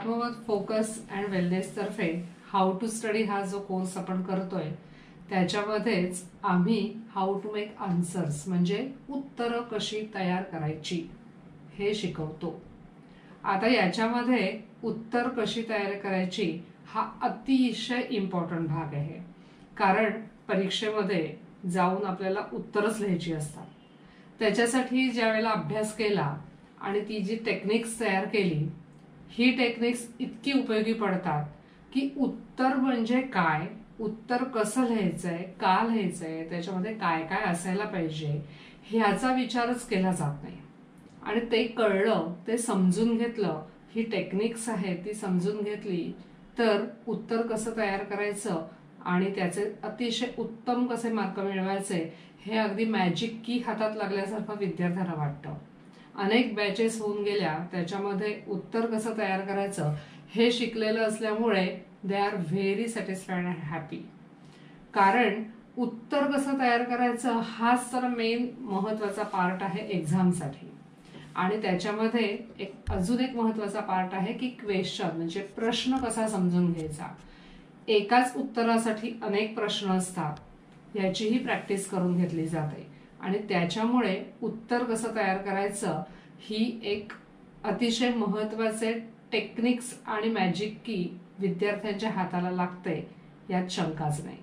आत्मवत focus and wellness तर्फे how to study हा जो कोर्स आपण करतोय त्याच्यामध्येच आम्ही हाऊ टू मेक आन्सर्स म्हणजे उत्तरं कशी तयार करायची हे शिकवतो। आता याच्यामध्ये उत्तर कशी तयार करायची हा अतिशय इम्पॉर्टंट भाग आहे, कारण परीक्षेमध्ये जाऊन आपल्याला उत्तरच लिहायची असतात। त्याच्यासाठी ज्यावेळेला अभ्यास केला आणि ती जी टेक्निक्स तयार केली, ही टेक्निक्स इतकी उपयोगी पडतात की उत्तर म्हणजे काय, उत्तर कसं लिहायचंय, का लिहायचंय, त्याच्यामध्ये काय काय असायला पाहिजे ह्याचा विचारच केला जात नाही। आणि ते कळलं, ते समजून घेतलं, ही टेक्निक्स आहे ती समजून घेतली तर उत्तर कसं तयार करायचं आणि त्याचे अतिशय उत्तम कसे मार्क मिळवायचे हे अगदी मॅजिक की हातात लागल्यासारखं विद्यार्थ्यांना वाटतं। अनेक बॅचेस होऊन गेल्या, त्याच्यामध्ये उत्तर कसं तयार करायचं हे शिकलेलं असल्यामुळे they are very satisfied and happy. कारण उत्तर कसं तयार करायचं हाच तर मेन महत्वाचा पार्ट आहे एक्झामसाठी। आणि त्याच्यामध्ये अजून एक महत्वाचा पार्ट आहे की क्वेश्चन म्हणजे प्रश्न कसा समजून घ्यायचा। एकाच उत्तरासाठी अनेक प्रश्न असतात, याचीही प्रॅक्टिस करून घेतली जाते आणि त्याच्यामुळे उत्तर कसं तयार करायचं ही एक अतिशय महत्वाचे टेक्निक्स आणि मॅजिक की विद्यार्थ्यांच्या हाताला लागते, यात शंकाच नाही।